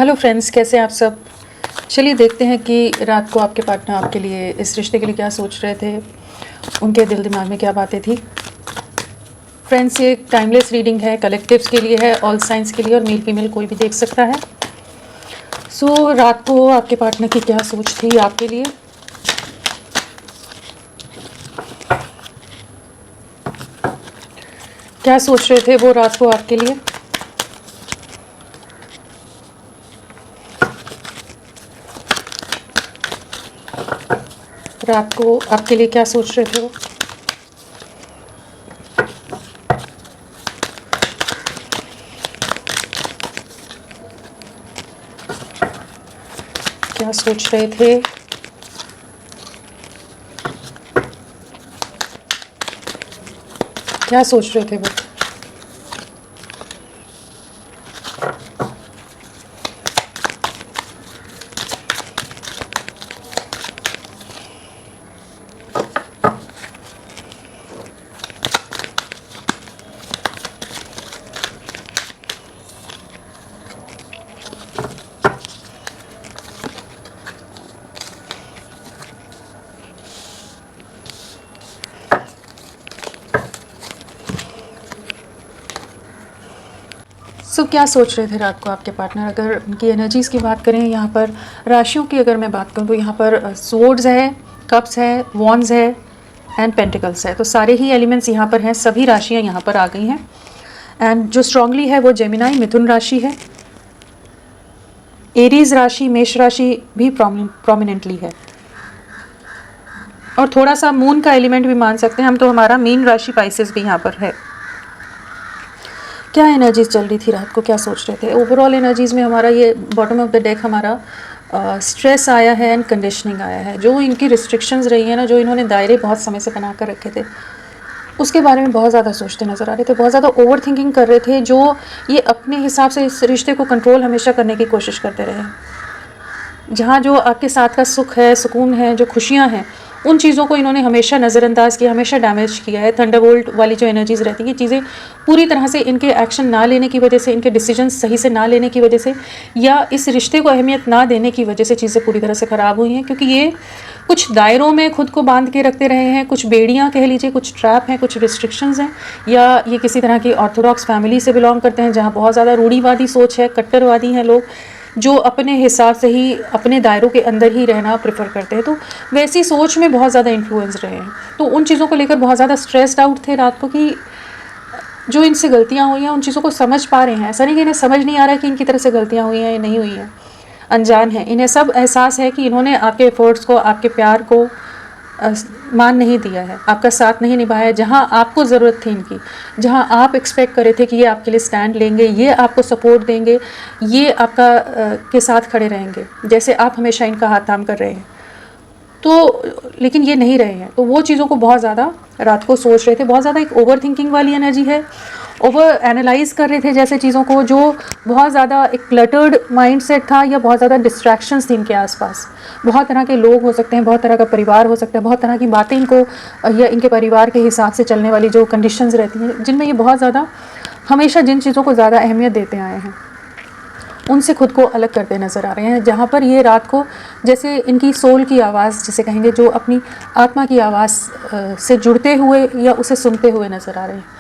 Hello friends, कैसे हैं आप सब। चलिए देखते हैं कि रात को आपके पार्टनर आपके लिए, इस रिश्ते के लिए क्या सोच रहे थे, उनके दिल दिमाग में क्या बातें थी। फ्रेंड्स, ये एक टाइमलेस रीडिंग है, कलेक्टिव्स के लिए है, ऑल साइंस के लिए, और मेल फीमेल कोई भी देख सकता है। सो रात को आपके पार्टनर की क्या सोच थी आपके लिए। क्या सोच रहे थे वो रात को आपके लिए। रात को आपके लिए क्या सोच रहे थे वो। क्या सोच रहे थे। क्या सोच रहे थे वो। क्या सोच रहे थे रात को आपके पार्टनर। अगर उनकी एनर्जीज़ की बात करें, यहाँ पर राशियों की अगर मैं बात करूँ तो यहाँ पर स्वॉर्ड्स है, कप्स है, वॉन्ड्स है एंड पेंटिकल्स है। तो सारे ही एलिमेंट्स यहाँ पर हैं, सभी राशियाँ यहाँ पर आ गई हैं। एंड जो स्ट्रांगली है वो जेमिनाई मिथुन राशि है, एरीज राशि, मेष राशि भी प्रोमिनेंटली है, और थोड़ा सा मून का एलिमेंट भी मान सकते हैं हम। तो हमारा मीन राशि पाइसेस भी यहाँ पर है। क्या एनर्जीज चल रही थी रात को, क्या सोच रहे थे। ओवरऑल एनर्जीज़ में हमारा ये बॉटम ऑफ द डेक हमारा स्ट्रेस आया है एंड कंडीशनिंग आया है। जो इनकी रिस्ट्रिक्शंस रही है ना, जो इन्होंने दायरे बहुत समय से बना कर रखे थे, उसके बारे में बहुत ज़्यादा सोचते नज़र आ रहे थे, बहुत ज़्यादा ओवर थिंकिंग कर रहे थे। जो ये अपने हिसाब से इस रिश्ते को कंट्रोल हमेशा करने की कोशिश करते रहे। जहाँ जो आपके साथ का सुख है, सुकून है, जो खुशियाँ हैं, उन चीज़ों को इन्होंने हमेशा नज़रअंदाज किया, हमेशा डैमेज किया है। थंडरबोल्ट वाली जो एनर्जीज़ रहती हैं, चीज़ें पूरी तरह से इनके एक्शन ना लेने की वजह से, इनके डिसीजंस सही से ना लेने की वजह से, या इस रिश्ते को अहमियत ना देने की वजह से चीज़ें पूरी तरह से ख़राब हुई हैं। क्योंकि ये कुछ दायरों में खुद को बांध के रखते रहे हैं, कुछ बेड़ियाँ कह लीजिए, कुछ ट्रैप हैं, कुछ रिस्ट्रिक्शंस हैं, या ये किसी तरह की ऑर्थोडॉक्स फैमिली से बिलोंग करते हैं जहाँ बहुत ज़्यादा रूढ़िवादी सोच है, कट्टरवादी हैं लोग, जो अपने हिसाब से ही अपने दायरों के अंदर ही रहना प्रेफर करते हैं। तो वैसी सोच में बहुत ज़्यादा इन्फ्लुएंस रहे हैं। तो उन चीज़ों को लेकर बहुत ज़्यादा स्ट्रेस्ड आउट थे रात को, कि जो इनसे गलतियाँ हुई हैं उन चीज़ों को समझ पा रहे हैं। ऐसा नहीं कि इन्हें समझ नहीं आ रहा है कि इनकी तरफ से गलतियाँ हुई हैं या नहीं हुई हैं, अनजान है। इन्हें सब एहसास है कि इन्होंने आपके एफर्ट्स को, आपके प्यार को मान नहीं दिया है, आपका साथ नहीं निभाया है। जहाँ आपको ज़रूरत थी इनकी, जहाँ आप एक्सपेक्ट करे थे कि ये आपके लिए स्टैंड लेंगे, ये आपको सपोर्ट देंगे, ये आपका के साथ खड़े रहेंगे, जैसे आप हमेशा इनका हाथ थाम कर रहे हैं, तो लेकिन ये नहीं रहे हैं। तो वो चीज़ों को बहुत ज़्यादा रात को सोच रहे थे। बहुत ज़्यादा एक ओवर थिंकिंग वाली एनर्जी है, ओवर एनालाइज कर रहे थे जैसे चीज़ों को, जो बहुत ज़्यादा एक क्लटर्ड माइंड सेट था, या बहुत ज़्यादा डिस्ट्रैक्शंस थी इनके आसपास। बहुत तरह के लोग हो सकते हैं, बहुत तरह का परिवार हो सकता है, बहुत तरह की बातें इनको या इनके परिवार के हिसाब से चलने वाली जो कंडीशंस रहती हैं, जिनमें ये बहुत ज़्यादा हमेशा जिन चीज़ों को ज़्यादा अहमियत देते आए हैं, उनसे खुद को अलग करते नज़र आ रहे हैं। जहाँ पर ये रात को जैसे इनकी सोल की आवाज़ जिसे कहेंगे, जो अपनी आत्मा की आवाज़ से जुड़ते हुए या उसे सुनते हुए नज़र आ रहे हैं।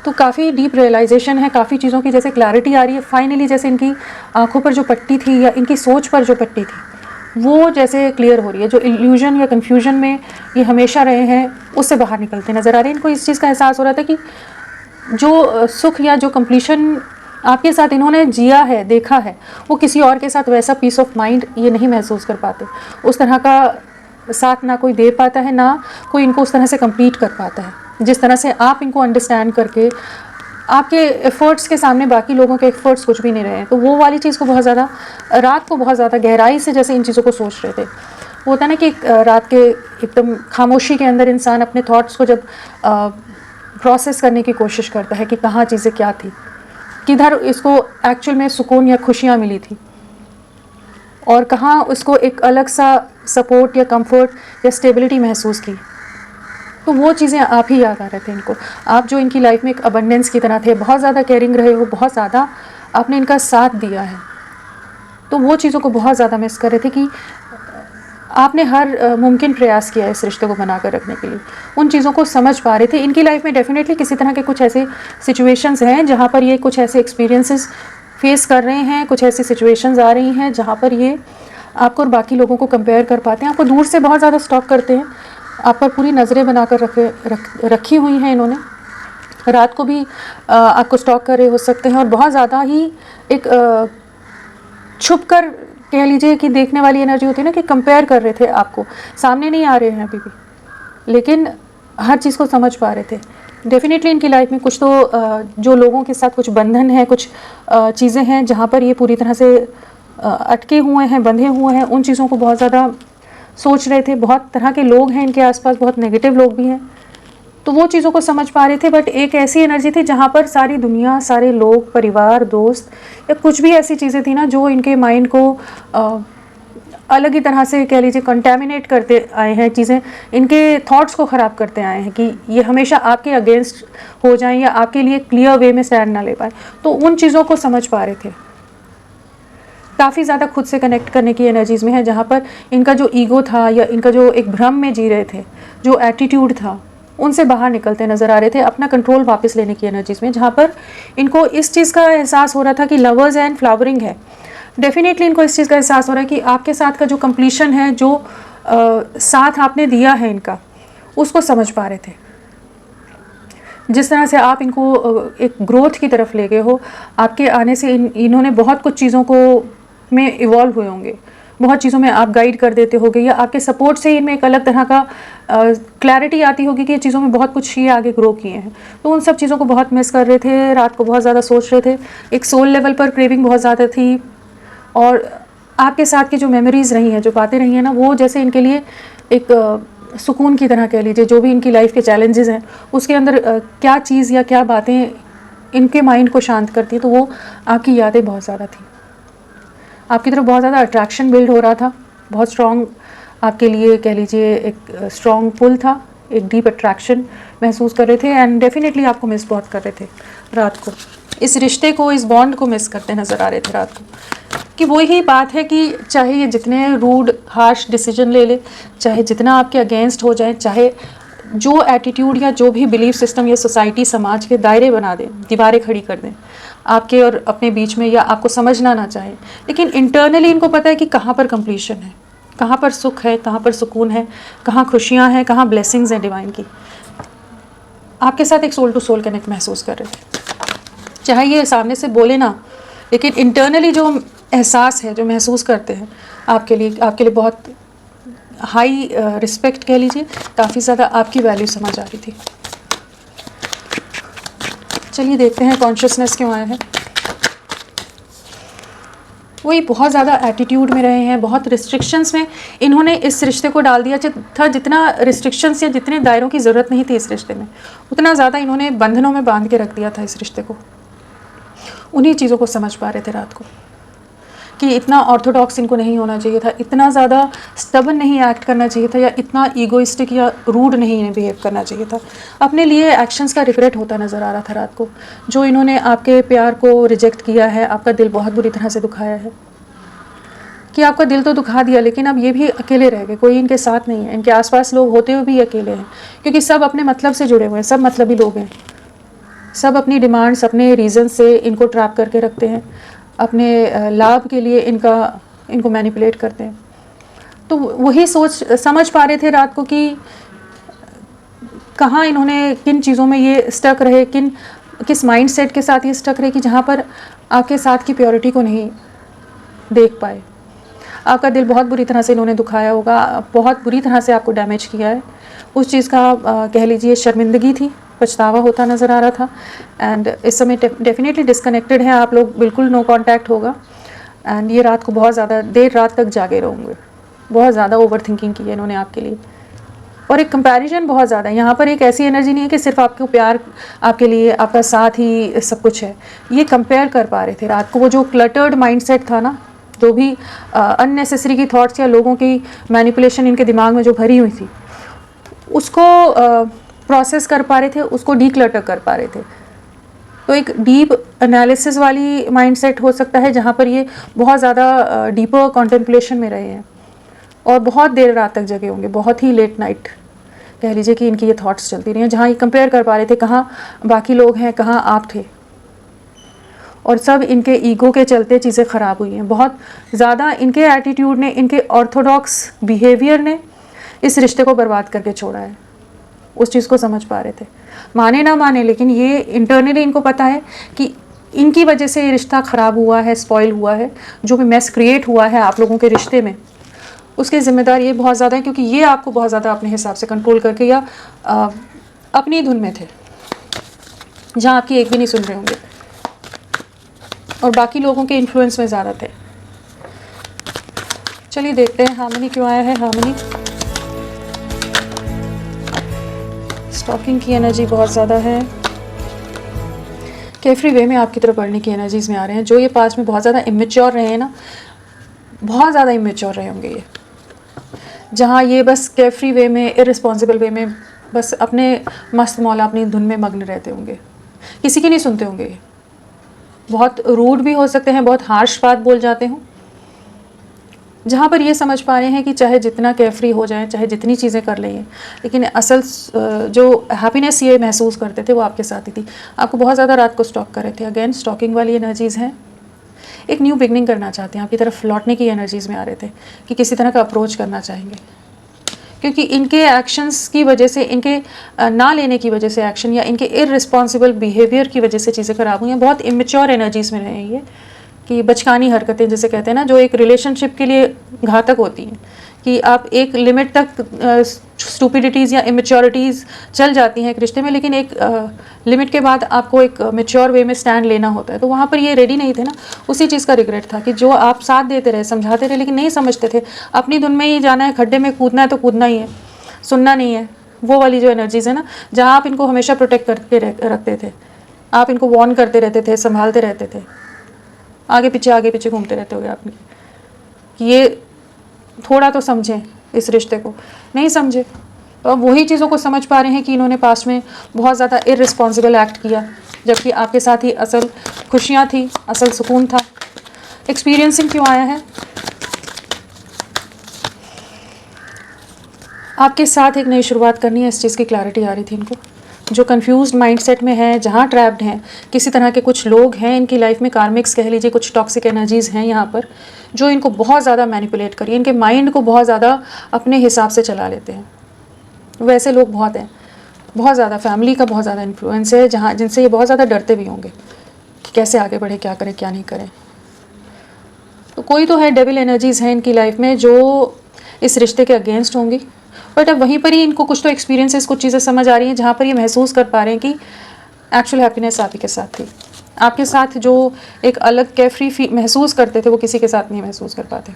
तो काफ़ी डीप रियलाइजेशन है, काफ़ी चीज़ों की जैसे क्लैरिटी आ रही है फाइनली। जैसे इनकी आंखों पर जो पट्टी थी, या इनकी सोच पर जो पट्टी थी, वो जैसे क्लियर हो रही है। जो इल्यूजन या कन्फ्यूजन में ये हमेशा रहे हैं, उससे बाहर निकलते नज़र आ रहे हैं। इनको इस चीज़ का एहसास हो रहा था कि जो सुख या जो कंप्लीशन आपके साथ इन्होंने जिया है, देखा है, वो किसी और के साथ वैसा पीस ऑफ माइंड ये नहीं महसूस कर पाते। उस तरह का साथ ना कोई दे पाता है, ना कोई इनको उस तरह से कंप्लीट कर पाता है जिस तरह से आप इनको अंडरस्टैंड करके, आपके एफ़र्ट्स के सामने बाकी लोगों के एफ़र्ट्स कुछ भी नहीं रहे हैं। तो वो वाली चीज़ को बहुत ज़्यादा रात को बहुत ज़्यादा गहराई से जैसे इन चीज़ों को सोच रहे थे। वो होता ना कि रात के एकदम खामोशी के अंदर इंसान अपने थॉट्स को जब प्रोसेस करने की कोशिश करता है कि कहाँ चीज़ें क्या थी, किधर इसको एक्चुअल में सुकून या खुशियाँ मिली थी, और कहाँ उसको एक अलग सा सपोर्ट या कंफर्ट या स्टेबिलिटी महसूस की। तो वो चीज़ें आप ही याद आ रहे थे इनको। आप जो इनकी लाइफ में एक अबंडेंस की तरह थे, बहुत ज़्यादा केयरिंग रहे हो, बहुत ज़्यादा आपने इनका साथ दिया है। तो वो चीज़ों को बहुत ज़्यादा मिस कर रहे थे कि आपने हर मुमकिन प्रयास किया है इस रिश्ते को बनाकर रखने के लिए, उन चीज़ों को समझ पा रहे थे। इनकी लाइफ में डेफिनेटली किसी तरह के कुछ ऐसे सिचुएशंस हैं जहाँ पर ये कुछ ऐसे एक्सपीरियंसेस फेस कर रहे हैं, कुछ ऐसी सिचुएशंस आ रही हैं जहाँ पर ये आपको और बाकी लोगों को कंपेयर कर पाते हैं, आपको दूर से बहुत ज़्यादा स्टॉक करते हैं, आप पर पूरी नज़रें बनाकर रखी हुई हैं इन्होंने। रात को भी आपको स्टॉक कर रहे हो सकते हैं और बहुत ज़्यादा ही एक छुप कर कह लीजिए कि देखने वाली एनर्जी होती है ना, कि कंपेयर कर रहे थे आपको, सामने नहीं आ रहे हैं अभी भी, लेकिन हर चीज़ को समझ पा रहे थे। डेफिनेटली इनकी लाइफ में कुछ तो जो लोगों के साथ कुछ बंधन है, कुछ चीज़ें हैं जहाँ पर ये पूरी तरह से अटके हुए हैं, बंधे हुए हैं, उन चीज़ों को बहुत ज़्यादा सोच रहे थे। बहुत तरह के लोग हैं इनके आसपास, बहुत नेगेटिव लोग भी हैं, तो वो चीज़ों को समझ पा रहे थे। बट एक ऐसी एनर्जी थी जहाँ पर सारी दुनिया, सारे लोग, परिवार, दोस्त या कुछ भी ऐसी चीज़ें थी ना जो इनके माइंड को अलग ही तरह से कह लीजिए कंटेमिनेट करते आए हैं, चीज़ें इनके थॉट्स को ख़राब करते आए हैं कि ये हमेशा आपके अगेंस्ट हो जाएं या आपके लिए क्लियर वे में स्टैंड ना ले पाए। तो उन चीज़ों को समझ पा रहे थे। काफ़ी ज़्यादा खुद से कनेक्ट करने की एनर्जीज़ में है, जहाँ पर इनका जो ईगो था या इनका जो एक भ्रम में जी रहे थे, जो एटीट्यूड था, उनसे बाहर निकलते नज़र आ रहे थे, अपना कंट्रोल वापस लेने की एनर्जीज़ में, जहाँ पर इनको इस चीज़ का एहसास हो रहा था कि लवर्स एंड फ्लावरिंग है। डेफिनेटली इनको इस चीज़ का एहसास हो रहा है कि आपके साथ का जो कंप्लीशन है, जो साथ आपने दिया है इनका, उसको समझ पा रहे थे। जिस तरह से आप इनको एक ग्रोथ की तरफ ले गए हो, आपके आने से इन्होंने बहुत कुछ चीज़ों को में इवॉल्व हुए होंगे, बहुत चीज़ों में आप गाइड कर देते होगे, या आपके सपोर्ट से इनमें एक अलग तरह का क्लैरिटी आती होगी कि ये चीज़ों में बहुत कुछ ये आगे ग्रो किए हैं। तो उन सब चीज़ों को बहुत मिस कर रहे थे, रात को बहुत ज़्यादा सोच रहे थे, एक सोल लेवल पर क्रेविंग बहुत ज़्यादा थी। और आपके साथ की जो मेमोरीज़ रही हैं, जो बातें रही हैं ना, वो जैसे इनके लिए एक सुकून की तरह कह लीजिए। जो भी इनकी लाइफ के चैलेंजेस हैं, उसके अंदर क्या चीज़ या क्या बातें इनके माइंड को शांत करती हैं, तो वो आपकी यादें बहुत ज़्यादा थी। आपकी तरफ बहुत ज़्यादा अट्रैक्शन बिल्ड हो रहा था, बहुत स्ट्रॉन्ग आपके लिए कह लीजिए एक स्ट्रॉन्ग पुल था, एक डीप अट्रैक्शन महसूस कर रहे थे। एंड डेफिनेटली आपको मिस बहुत कर रहे थे रात को, इस रिश्ते को, इस बॉन्ड को मिस करते नज़र आ रहे थे रात को। कि वही बात है कि चाहे ये जितने रूड हार्श डिसीजन ले ले, चाहे जितना आपके अगेंस्ट हो जाए, चाहे जो एटीट्यूड या जो भी बिलीफ सिस्टम या सोसाइटी, समाज के दायरे बना दें, दीवारें खड़ी कर दें आपके और अपने बीच में, या आपको समझना ना चाहे, लेकिन इंटरनली इनको पता है कि कहाँ पर कंप्लीशन है, कहाँ पर सुख है, कहाँ पर सुकून है, कहाँ खुशियाँ हैं, कहाँ ब्लेसिंग्स हैं डिवाइन की। आपके साथ एक सोल टू सोल कनेक्ट महसूस कर रहे थे, चाहे ये सामने से बोले ना, लेकिन इंटरनली जो एहसास है, जो महसूस करते हैं आपके लिए बहुत हाई रिस्पेक्ट कह लीजिए, काफ़ी ज़्यादा आपकी वैल्यू समझ आ रही थी। चलिए देखते हैं कॉन्शियसनेस क्यों आया है। वही बहुत ज़्यादा एटीट्यूड में रहे हैं, बहुत रिस्ट्रिक्शंस में इन्होंने इस रिश्ते को डाल दिया था। जितना रिस्ट्रिक्शंस या जितने दायरों की ज़रूरत नहीं थी इस रिश्ते में, उतना ज़्यादा इन्होंने बंधनों में बांध के रख दिया था इस रिश्ते को। उन्हीं चीज़ों को समझ पा रहे थे रात को कि इतना ऑर्थोडॉक्स इनको नहीं होना चाहिए था, इतना ज़्यादा स्टबन नहीं एक्ट करना चाहिए था, या इतना ईगोइस्टिक या रूड नहीं इन्हें बिहेव करना चाहिए था। अपने लिए एक्शंस का रिग्रेट होता नज़र आ रहा था रात को। जो इन्होंने आपके प्यार को रिजेक्ट किया है, आपका दिल बहुत बुरी तरह से दुखाया है, कि आपका दिल तो दुखा दिया, लेकिन अब ये भी अकेले रह गए, कोई इनके साथ नहीं है, इनके आसपास लोग होते हुए भी अकेले हैं, क्योंकि सब अपने मतलब से जुड़े हुए हैं, सब मतलबी लोग हैं, सब अपनी डिमांड्स, अपने रीज़न से इनको ट्रैप करके रखते हैं, अपने लाभ के लिए इनको मैनिपुलेट करते हैं। तो वही सोच समझ पा रहे थे रात को कि कहाँ इन्होंने किन चीज़ों में ये स्टक रहे, किस माइंडसेट के साथ ये स्टक रहे कि जहाँ पर आपके साथ की प्योरिटी को नहीं देख पाए। आपका दिल बहुत बुरी तरह से इन्होंने दुखाया होगा, बहुत बुरी तरह से आपको डैमेज किया है। उस चीज़ का कह लीजिए शर्मिंदगी थी, पछतावा होता नज़र आ रहा था। एंड इस समय डेफिनेटली डिस्कनेक्टेड हैं आप लोग, बिल्कुल नो कांटेक्ट होगा। एंड ये रात को बहुत ज़्यादा देर रात तक जागे रहेंगे, बहुत ज़्यादा ओवर थिंकिंग की है इन्होंने आपके लिए। और एक कंपैरिजन बहुत ज़्यादा है यहाँ पर। एक ऐसी एनर्जी नहीं है कि सिर्फ आपको प्यार, आपके लिए आपका साथ ही सब कुछ है, ये कंपेयर कर पा रहे थे रात को। वो जो क्लटर्ड माइंडसेट था ना, जो भी अननेसेसरी की थॉट्स या लोगों की मैनिपुलेशन इनके दिमाग में जो भरी हुई थी, उसको प्रोसेस कर पा रहे थे, उसको डीक्लटर कर पा रहे थे। तो एक डीप एनालिसिस वाली माइंडसेट हो सकता है जहाँ पर ये बहुत ज़्यादा डीपर कॉन्टेम्पलेशन में रहे हैं और बहुत देर रात तक जगे होंगे, बहुत ही लेट नाइट कह लीजिए कि इनकी ये थॉट्स चलती रही हैं, जहाँ ये कंपेयर कर पा रहे थे कहाँ बाकी लोग हैं, कहाँ आप थे, और सब इनके ईगो के चलते चीज़ें ख़राब हुई हैं। बहुत ज़्यादा इनके एटीट्यूड ने, इनके ऑर्थोडॉक्स बिहेवियर ने इस रिश्ते को बर्बाद करके छोड़ा है। उस चीज़ को समझ पा रहे थे, माने ना माने, लेकिन ये इंटरनली इनको पता है कि इनकी वजह से ये रिश्ता ख़राब हुआ है, स्पॉइल हुआ है, जो भी मैस क्रिएट हुआ है आप लोगों के रिश्ते में, उसके ज़िम्मेदार ये बहुत ज़्यादा है, क्योंकि ये आपको बहुत ज़्यादा अपने हिसाब से कंट्रोल करके या अपनी धुन में थे, जहाँ आपकी एक भी नहीं सुन रहे होंगे और बाकी लोगों के इन्फ्लुएंस में ज़्यादा थे। चलिए देखते हैं हार्मनी क्यों आया है। हार्मनी, स्टॉकिंग की एनर्जी बहुत ज़्यादा है, केफ्री वे में आपकी तरफ बढ़ने की एनर्जीज में आ रहे हैं। जो ये पास में बहुत ज़्यादा इमेच्योर रहे हैं ना, बहुत ज़्यादा इमेच्योर रहे होंगे ये, जहाँ ये बस केफ्री वे में, इररिस्पॉन्सिबल वे में बस अपने मस्त मौला अपनी धुन में मग्न रहते होंगे, किसी की नहीं सुनते होंगे। ये बहुत रूड भी हो सकते हैं, बहुत हार्श बात बोल जाते हों, जहाँ पर ये समझ पा रहे हैं कि चाहे जितना केफ्री हो जाए, चाहे जितनी चीज़ें कर लें, लेकिन असल जो हैप्पीनेस ये महसूस करते थे वो आपके साथ ही थी। आपको बहुत ज़्यादा रात को स्टॉक कर रहे थे। अगेन स्टॉकिंग वाली एनर्जीज़ हैं, एक न्यू बिगनिंग करना चाहते हैं, आपकी तरफ लौटने की एनर्जीज़ में आ रहे थे कि किसी तरह का अप्रोच करना चाहेंगे, क्योंकि इनके एक्शंस की वजह से, इनके ना लेने की वजह से एक्शन, या इनके इररिस्पॉन्सिबल बिहेवियर की वजह से चीज़ें ख़राब हुई हैं। बहुत इमेच्योर एनर्जीज़ में रहे हैं ये, कि बचकानी हरकतें जिसे कहते हैं ना, जो एक रिलेशनशिप के लिए घातक होती हैं, कि आप एक लिमिट तक स्टूपिडिटीज़ या इमेच्योरिटीज़ चल जाती हैं एक रिश्ते में, लेकिन एक लिमिट के बाद आपको एक मेच्योर वे में स्टैंड लेना होता है। तो वहाँ पर ये रेडी नहीं थे ना, उसी चीज़ का रिग्रेट था कि जो आप साथ देते रहे, समझाते रहे, लेकिन नहीं समझते थे, अपनी धुन में ही जाना है, खड्डे में कूदना है तो कूदना ही है, सुनना नहीं है। वो वाली जो एनर्जीज़ है ना, जहाँ आप इनको हमेशा प्रोटेक्ट करके रखते थे, आप इनको वॉर्न करते रहते थे, संभालते रहते थे, आगे पीछे घूमते रहते होगे आपने, कि ये थोड़ा तो समझें इस रिश्ते को, नहीं समझे। तो अब वही चीज़ों को समझ पा रहे हैं कि इन्होंने पास्ट में बहुत ज़्यादा इररिस्पॉन्सिबल एक्ट किया, जबकि आपके साथ ही असल खुशियाँ थी, असल सुकून था। एक्सपीरियंसिंग क्यों आया है? आपके साथ एक नई शुरुआत करनी है, इस चीज़ की क्लैरिटी आ रही थी इनको। जो कंफ्यूज्ड माइंडसेट में है, जहाँ ट्रैप्ड हैं, किसी तरह के कुछ लोग हैं इनकी लाइफ में, कार्मिक्स कह लीजिए, कुछ टॉक्सिक एनर्जीज़ हैं यहाँ पर, जो इनको बहुत ज़्यादा मैनिपुलेट करिए, इनके माइंड को बहुत ज़्यादा अपने हिसाब से चला लेते हैं। वैसे लोग बहुत हैं, बहुत ज़्यादा फैमिली का बहुत ज़्यादा इन्फ्लुएंस है, जहाँ जिनसे ये बहुत ज़्यादा डरते भी होंगे कि कैसे आगे बढ़े, क्या करें क्या नहीं करें। तो कोई तो है, डेविल एनर्जीज़ हैं इनकी लाइफ में जो इस रिश्ते के अगेंस्ट होंगी, बट अब वहीं पर ही इनको कुछ तो एक्सपीरियंसेस, कुछ चीज़ें समझ आ रही हैं, जहाँ पर ये महसूस कर पा रहे हैं कि एक्चुअल हैप्पीनेस आप ही के साथ थी। आपके साथ जो एक अलग केफ्री महसूस करते थे, वो किसी के साथ नहीं महसूस कर पाते।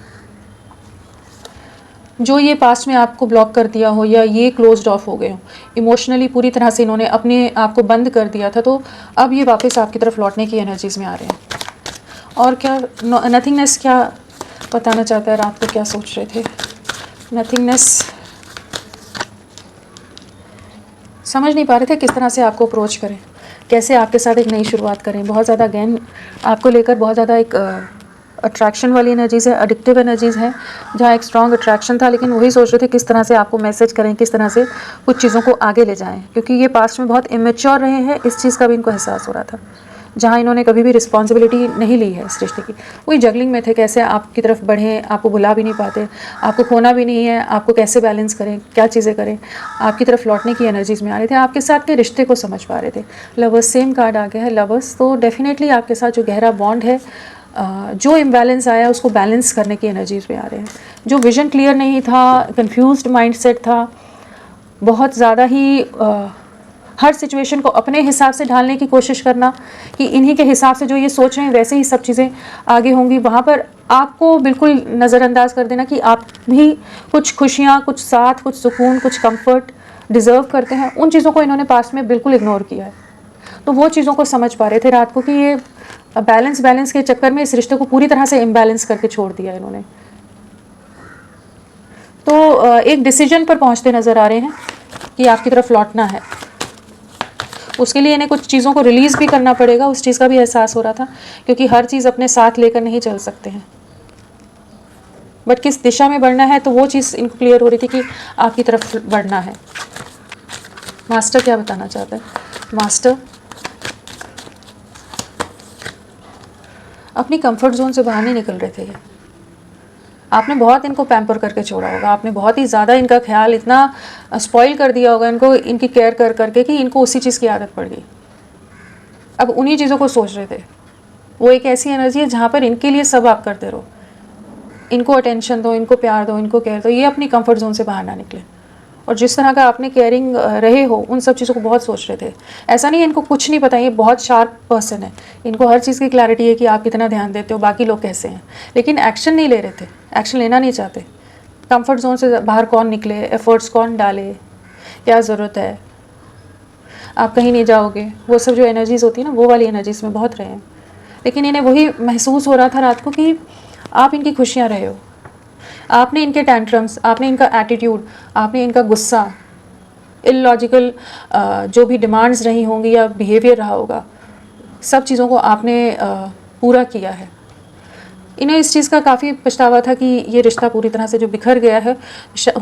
जो ये पास्ट में आपको ब्लॉक कर दिया हो, या ये क्लोज्ड ऑफ हो गए हो इमोशनली, पूरी तरह से इन्होंने अपने आप को बंद कर दिया था, तो अब ये वापस आपकी तरफ लौटने की एनर्जीज़ में आ रहे हैं। और क्या नथिंगनेस क्या बताना चाहता है, रात को क्या सोच रहे थे? नथिंगनेस समझ नहीं पा रहे थे किस तरह से आपको अप्रोच करें, कैसे आपके साथ एक नई शुरुआत करें। बहुत ज़्यादा अगेन आपको लेकर बहुत ज़्यादा एक अट्रैक्शन वाली एनर्जीज़ है, एडिक्टिव एनर्जीज़ हैं, जहाँ एक स्ट्रॉन्ग अट्रैक्शन था, लेकिन वही सोच रहे थे किस तरह से आपको मैसेज करें, किस तरह से कुछ चीज़ों को आगे ले जाएं, क्योंकि ये पास्ट में बहुत इमेच्योर रहे हैं, इस चीज़ का भी इनको एहसास हो रहा था, जहाँ इन्होंने कभी भी रिस्पॉन्सिबिलिटी नहीं ली है इस रिश्ते की। वही जगलिंग में थे, कैसे आपकी तरफ बढ़ें, आपको भुला भी नहीं पाते, आपको खोना भी नहीं है, आपको कैसे बैलेंस करें, क्या चीज़ें करें, आपकी तरफ लौटने की एनर्जीज़ में आ रहे थे, आपके साथ के रिश्ते को समझ पा रहे थे। लवर्स, सेम कार्ड आ गया है लवर्स, तो डेफिनेटली आपके साथ जो गहरा बॉन्ड है, जो इम्बैलेंस आया उसको बैलेंस करने की एनर्जीज़ में आ रहे हैं। जो विजन क्लियर नहीं था, कन्फ्यूज्ड माइंडसेट था, बहुत ज़्यादा ही हर सिचुएशन को अपने हिसाब से ढालने की कोशिश करना, कि इन्हीं के हिसाब से जो ये सोच रहे हैं वैसे ही सब चीज़ें आगे होंगी, वहाँ पर आपको बिल्कुल नज़रअंदाज कर देना कि आप भी कुछ खुशियाँ, कुछ साथ, कुछ सुकून, कुछ कंफर्ट डिज़र्व करते हैं। उन चीज़ों को इन्होंने पास्ट में बिल्कुल इग्नोर किया है। तो वो चीज़ों को समझ पा रहे थे रात को कि ये बैलेंस के चक्कर में इस रिश्ते को पूरी तरह से इम्बैलेंस करके छोड़ दिया इन्होंने। तो एक डिसीजन पर पहुँचते नज़र आ रहे हैं कि आपकी तरफ लौटना है। उसके लिए इन्हें कुछ चीज़ों को रिलीज़ भी करना पड़ेगा, उस चीज़ का भी एहसास हो रहा था, क्योंकि हर चीज़ अपने साथ लेकर नहीं चल सकते हैं, बट किस दिशा में बढ़ना है तो वो चीज़ इनको क्लियर हो रही थी कि आपकी तरफ बढ़ना है। मास्टर क्या बताना चाहते हैं? मास्टर अपनी कंफर्ट जोन से बाहर नहीं निकल रहे थे ये। आपने बहुत इनको पैम्पर करके छोड़ा होगा, आपने बहुत ही ज़्यादा इनका ख्याल इतना स्पॉइल कर दिया होगा इनको, इनकी केयर कर करके कि इनको उसी चीज़ की आदत पड़ गई। अब उन्हीं चीज़ों को सोच रहे थे। वो एक ऐसी एनर्जी है जहाँ पर इनके लिए सब आप करते रहो, इनको अटेंशन दो, इनको प्यार दो, इनको केयर दो, ये अपनी कंफर्ट जोन से बाहर ना निकले। और जिस तरह का आपने केयरिंग रहे हो, उन सब चीज़ों को बहुत सोच रहे थे। ऐसा नहीं है इनको कुछ नहीं पता, ये बहुत शार्प पर्सन है, इनको हर चीज़ की क्लैरिटी है कि आप कितना ध्यान देते हो, बाकी लोग कैसे हैं, लेकिन एक्शन नहीं ले रहे थे, एक्शन लेना नहीं चाहते। कंफर्ट जोन से बाहर कौन निकले, एफर्ट्स कौन डाले, क्या ज़रूरत है, आप कहीं नहीं जाओगे, वो सब जो एनर्जीज़ होती है ना, वो वाली एनर्जीज़ में बहुत रहे हैं। लेकिन इन्हें वही महसूस हो रहा था रात को कि आप इनकी खुशियाँ रहे हो, आपने इनके टैंट्रम्स, आपने इनका एटीट्यूड, आपने इनका गुस्सा, इलॉजिकल जो भी डिमांड्स रही होंगी या बिहेवियर रहा होगा, सब चीज़ों को आपने पूरा किया है। इन्हें इस चीज़ का काफ़ी पछतावा था कि ये रिश्ता पूरी तरह से जो बिखर गया है,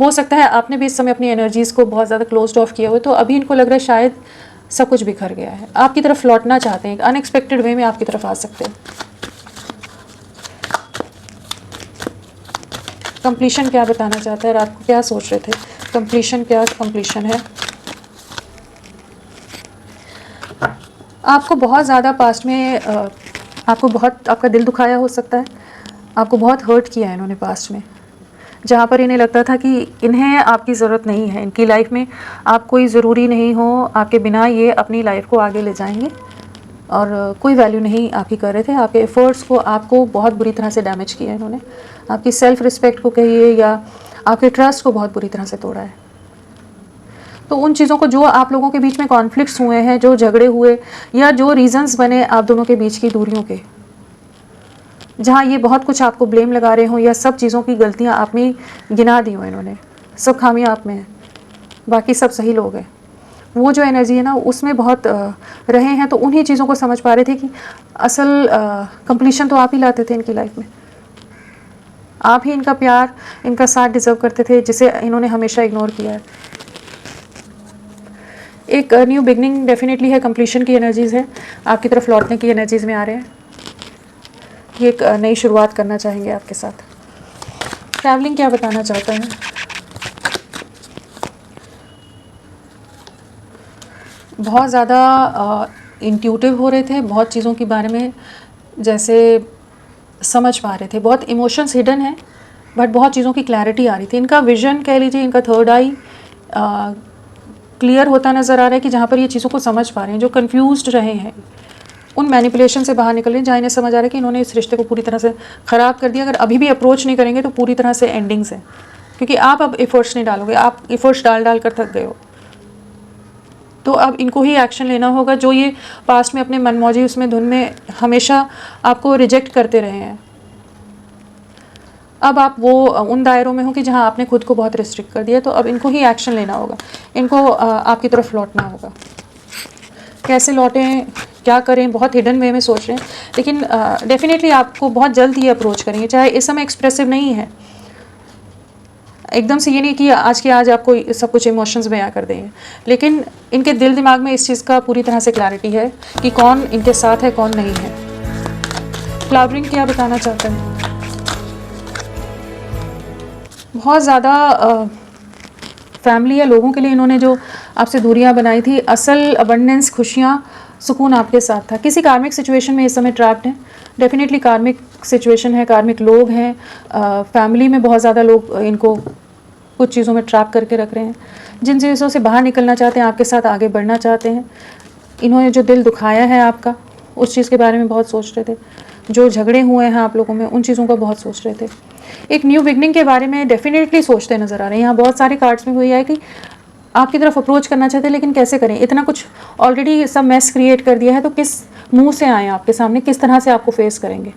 हो सकता है आपने भी इस समय अपनी एनर्जीज़ को बहुत ज़्यादा क्लोज्ड ऑफ किया हुआ, तो अभी इनको लग रहा है शायद सब कुछ बिखर गया है, आपकी तरफ लौटना चाहते हैं, एक अनएक्सपेक्टेड वे में आपकी तरफ आ सकते हैं। कंप्लीशन क्या बताना चाहता है, रात को क्या सोच रहे थे, कंप्लीशन क्या कंप्लीशन है? आपको बहुत ज़्यादा पास्ट में आपको बहुत आपका दिल दुखाया हो सकता है, आपको बहुत हर्ट किया है इन्होंने पास्ट में, जहाँ पर इन्हें लगता था कि इन्हें आपकी ज़रूरत नहीं है, इनकी लाइफ में आप कोई ज़रूरी नहीं हो, आपके बिना ये अपनी लाइफ को आगे ले जाएंगे और कोई वैल्यू नहीं आपकी कर रहे थे। आपके एफ़र्ट्स को आपको बहुत बुरी तरह से डैमेज किया है इन्होंने, आपकी सेल्फ़ रिस्पेक्ट को कहिए या आपके ट्रस्ट को बहुत बुरी तरह से तोड़ा है। तो उन चीज़ों को, जो आप लोगों के बीच में कॉन्फ्लिक्ट्स हुए हैं, जो झगड़े हुए या जो रीज़न्स बने आप दोनों के बीच की दूरियों के, जहाँ ये बहुत कुछ आपको ब्लेम लगा रहे हों या सब चीज़ों की गलतियाँ आप में गिना दी हो इन्होंने, सब खामियाँ आप में हैं, बाकी सब सही लोग हैं, वो जो एनर्जी है ना उसमें बहुत रहे हैं। तो उन्हीं चीज़ों को समझ पा रहे थे कि असल कंप्लीशन तो आप ही लाते थे इनकी लाइफ में, आप ही इनका प्यार, इनका साथ डिज़र्व करते थे, जिसे इन्होंने हमेशा इग्नोर किया है। एक न्यू बिगनिंग डेफिनेटली है, कंप्लीशन की एनर्जीज़ है, आपकी तरफ लौटने की एनर्जीज़ में आ रहे हैं, ये एक नई शुरुआत करना चाहेंगे आपके साथ। ट्रैवलिंग क्या बताना चाहता है? बहुत ज़्यादा इंट्यूटिव हो रहे थे, बहुत चीज़ों के बारे में जैसे समझ पा रहे थे, बहुत इमोशंस हिडन है बट बहुत चीज़ों की क्लैरिटी आ रही थी। इनका विजन कह लीजिए, इनका थर्ड आई क्लियर होता नज़र आ रहा है कि जहाँ पर ये चीज़ों को समझ पा रहे हैं, जो कन्फ्यूज्ड रहे हैं उन मैनिपुलेशन से बाहर निकल रहे हैं, जहाँ इन्हें समझ आ रहा है कि इन्होंने इस रिश्ते को पूरी तरह से ख़राब कर दिया। अगर अभी भी अप्रोच नहीं करेंगे तो पूरी तरह से एंडिंग्स है, क्योंकि आप अब एफर्ट्स नहीं डालोगे, आप एफर्ट्स डाल कर थक गए हो। तो अब इनको ही एक्शन लेना होगा, जो ये पास्ट में अपने मनमौजी उसमें धुन में हमेशा आपको रिजेक्ट करते रहे हैं। अब आप वो उन दायरों में हो कि जहाँ आपने खुद को बहुत रिस्ट्रिक्ट कर दिया, तो अब इनको ही एक्शन लेना होगा, इनको आपकी तरफ लौटना होगा। कैसे लौटें, क्या करें, बहुत हिडन वे में सोच रहे हैं, लेकिन डेफिनेटली आपको बहुत जल्द ये अप्रोच करेंगे। चाहे इस समय एक्सप्रेसिव नहीं है, एकदम से ये नहीं कि आज के आज आपको सब कुछ इमोशंस बयां कर देंगे, लेकिन इनके दिल दिमाग में इस चीज़ का पूरी तरह से क्लैरिटी है कि कौन इनके साथ है, कौन नहीं है। फ्लावरिंग क्या बताना चाहता है? बहुत ज़्यादा फैमिली या लोगों के लिए इन्होंने जो आपसे दूरियां बनाई थी, असल अबंडेंस, खुशियाँ, सुकून आपके साथ था। किसी कार्मिक सिचुएशन में इस समय ट्रैप्ड हैं, डेफिनेटली कार्मिक सिचुएशन है, कार्मिक लोग हैं, फैमिली में बहुत ज़्यादा लोग इनको कुछ चीज़ों में ट्रैप करके रख रहे हैं, जिन चीज़ों से बाहर निकलना चाहते हैं, आपके साथ आगे बढ़ना चाहते हैं। इन्होंने जो दिल दुखाया है आपका, उस चीज़ के बारे में बहुत सोच रहे थे, जो झगड़े हुए हैं आप लोगों में, उन चीज़ों का बहुत सोच रहे थे। एक न्यू बिगनिंग के बारे में डेफिनेटली सोचते नज़र आ रहे हैं। यहाँ बहुत सारे कार्ड्स में हुई है कि आपकी तरफ अप्रोच करना चाहते हैं, लेकिन कैसे करें, इतना कुछ ऑलरेडी सब मैस क्रिएट कर दिया है, तो किस मुंह से आए आपके सामने, किस तरह से आपको फेस करेंगे,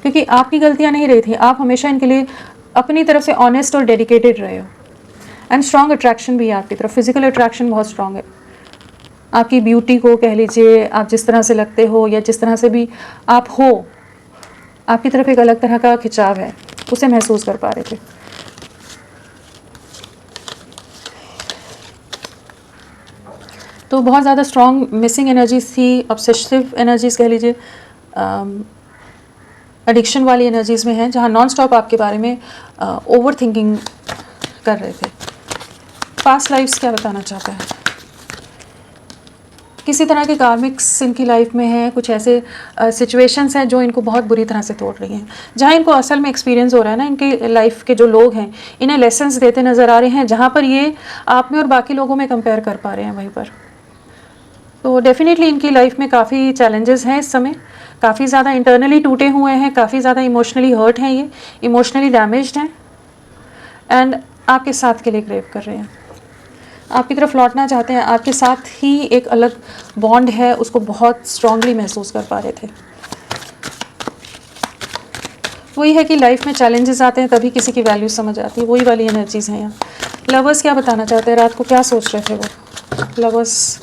क्योंकि आपकी गलतियाँ नहीं रही थी, आप हमेशा इनके लिए अपनी तरफ से ऑनेस्ट और डेडिकेटेड रहे हो। एंड स्ट्रॉन्ग अट्रैक्शन भी है आपकी तरफ, फिजिकल अट्रैक्शन बहुत स्ट्रॉन्ग है। आपकी ब्यूटी को कह लीजिए, आप जिस तरह से लगते हो या जिस तरह से भी आप हो, आपकी तरफ एक अलग तरह का खिंचाव है, उसे महसूस कर पा रहे थे। तो बहुत ज़्यादा स्ट्रॉन्ग मिसिंग एनर्जीज थी, ऑब्सेसिव एनर्जीज कह लीजिए, एडिक्शन वाली एनर्जीज़ में हैं, जहाँ नॉन स्टॉप आपके बारे में ओवर थिंकिंग कर रहे थे। पास्ट लाइफ्स क्या बताना चाहता है? किसी तरह के कार्मिक्स इनकी लाइफ में हैं, कुछ ऐसे सिचुएशंस हैं जो इनको बहुत बुरी तरह से तोड़ रही हैं, जहाँ इनको असल में एक्सपीरियंस हो रहा है ना, इनकी लाइफ के जो लोग हैं इन्हें लेसन्स देते नज़र आ रहे हैं, जहाँ पर ये आप में और बाकी लोगों में कंपेयर कर पा रहे हैं वहीं पर। तो डेफिनेटली इनकी लाइफ में काफ़ी चैलेंजेस हैं इस समय, काफ़ी ज़्यादा इंटरनली टूटे हुए हैं, काफ़ी ज़्यादा इमोशनली हर्ट हैं, ये इमोशनली डैमेज्ड हैं, एंड आपके साथ के लिए क्रेव कर रहे हैं, आपकी तरफ लौटना चाहते हैं, आपके साथ ही एक अलग बॉन्ड है, उसको बहुत स्ट्रांगली महसूस कर पा रहे थे। वही है कि लाइफ में चैलेंजेस आते हैं तभी किसी की वैल्यू समझ आती है, वही वाली एनर्जीज हैं यहाँ। लवर्स क्या बताना चाहते हैं? रात को क्या सोच रहे थे वो लवर्स?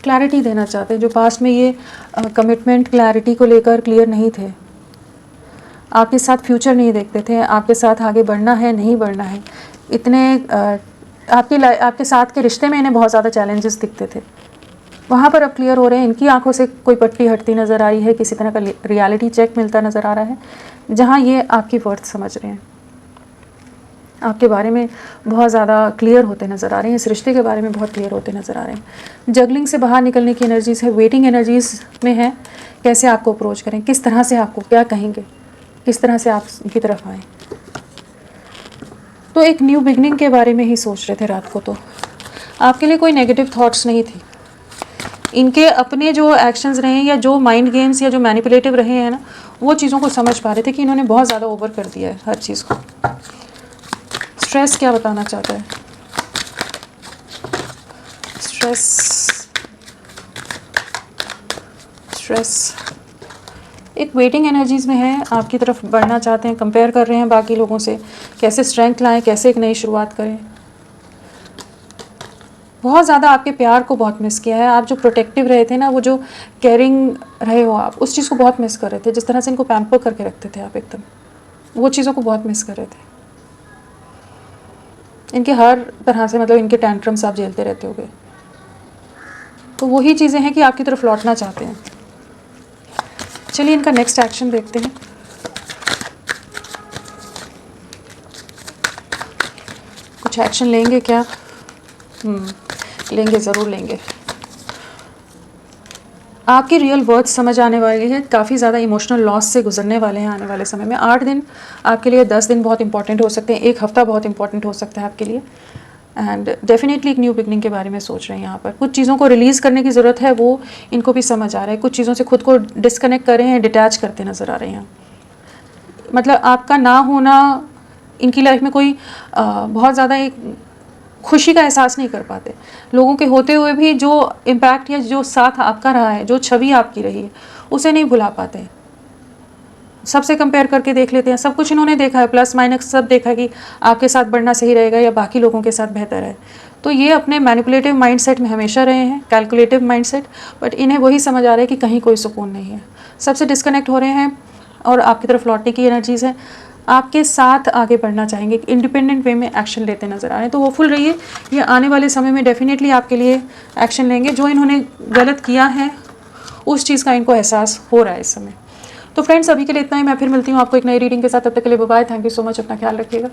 क्लैरिटी देना चाहते हैं, जो पास्ट में ये कमिटमेंट क्लैरिटी को लेकर क्लियर नहीं थे, आपके साथ फ्यूचर नहीं देखते थे, आपके साथ आगे बढ़ना है नहीं बढ़ना है, इतने आपके साथ के रिश्ते में इन्हें बहुत ज़्यादा चैलेंजेस दिखते थे, वहाँ पर अब क्लियर हो रहे हैं। इनकी आंखों से कोई पट्टी हटती नज़र आ रही है, किसी तरह का रियलिटी चेक मिलता नज़र आ रहा है, जहाँ ये आपकी वर्थ समझ रहे हैं, आपके बारे में बहुत ज़्यादा क्लियर होते नज़र आ रहे हैं, इस रिश्ते के बारे में बहुत क्लियर होते नज़र आ रहे हैं। जगलिंग से बाहर निकलने की एनर्जीज़ है, वेटिंग एनर्जीज़ में है, कैसे आपको अप्रोच करें, किस तरह से आपको क्या कहेंगे, किस तरह से आप उनकी तरफ आएँ। तो एक न्यू बिगनिंग के बारे में ही सोच रहे थे रात को, तो आपके लिए कोई नेगेटिव थॉट्स नहीं थी। इनके अपने जो एक्शंस रहे हैं या जो माइंड गेम्स या जो मैनिपुलेटिव रहे हैं ना, वो चीज़ों को समझ पा रहे थे कि इन्होंने बहुत ज़्यादा ओवर कर दिया है हर चीज़ को। स्ट्रेस क्या बताना चाहता है? स्ट्रेस एक वेटिंग एनर्जीज़ में है, आपकी तरफ बढ़ना चाहते हैं, कंपेयर कर रहे हैं बाकी लोगों से, कैसे स्ट्रेंथ लाएं, कैसे एक नई शुरुआत करें। बहुत ज़्यादा आपके प्यार को बहुत मिस किया है, आप जो प्रोटेक्टिव रहे थे ना, वो जो केयरिंग रहे हो आप, उस चीज़ को बहुत मिस कर रहे थे, जिस तरह से इनको पैम्पर करके रखते थे आप एकदम, वो चीज़ों को बहुत मिस कर रहे थे। इनके हर तरह से मतलब इनके टैंट्रम्स आप झेलते रहते होगे, तो वही चीज़ें हैं कि आपकी तरफ लौटना चाहते हैं। चलिए इनका नेक्स्ट एक्शन देखते हैं। कुछ एक्शन लेंगे क्या? लेंगे, ज़रूर लेंगे। आपकी रियल वर्थ समझ आने वाली है, काफ़ी ज़्यादा इमोशनल लॉस से गुजरने वाले हैं आने वाले समय में। 8 दिन आपके लिए, 10 दिन बहुत इंपॉर्टेंट हो सकते हैं, 1 हफ्ता बहुत इंपॉर्टेंट हो सकता है आपके लिए, एंड डेफिनेटली एक न्यू बिगनिंग के बारे में सोच रहे हैं यहाँ पर। कुछ चीज़ों को रिलीज़ करने की ज़रूरत है, वो इनको भी समझ आ रहा है। कुछ चीज़ों से खुद को डिस्कनेक्ट कर रहे हैं, डिटैच करते नज़र आ रहे हैं। मतलब आपका ना होना इनकी लाइफ में कोई बहुत ज़्यादा एक खुशी का एहसास नहीं कर पाते। लोगों के होते हुए भी जो इम्पैक्ट या जो साथ आपका रहा है, जो छवि आपकी रही है, उसे नहीं भुला पाते। सबसे कंपेयर करके देख लेते हैं, सब कुछ इन्होंने देखा है, प्लस माइनस सब देखा कि आपके साथ बढ़ना सही रहेगा या बाकी लोगों के साथ बेहतर है। तो ये अपने मैनिपुलेटिव माइंडसेट में हमेशा रहे हैं, कैलकुलेटिव माइंडसेट, बट इन्हें वही समझ आ रहा है कि कहीं कोई सुकून नहीं है, सबसे डिस्कनेक्ट हो रहे हैं और आपकी तरफ लौटने की एनर्जीज़ है, आपके साथ आगे बढ़ना चाहेंगे, इंडिपेंडेंट वे में एक्शन लेते नज़र आ रहे हैं। तो होपफुल रहिए, ये आने वाले समय में डेफिनेटली आपके लिए एक्शन लेंगे। जो इन्होंने गलत किया है उस चीज़ का इनको एहसास हो रहा है इस समय। तो फ्रेंड्स, अभी के लिए इतना ही। मैं फिर मिलती हूँ आपको एक नई रीडिंग के साथ, तब तक के लिए bye bye. Thank you so much, अपना ख्याल रखिएगा।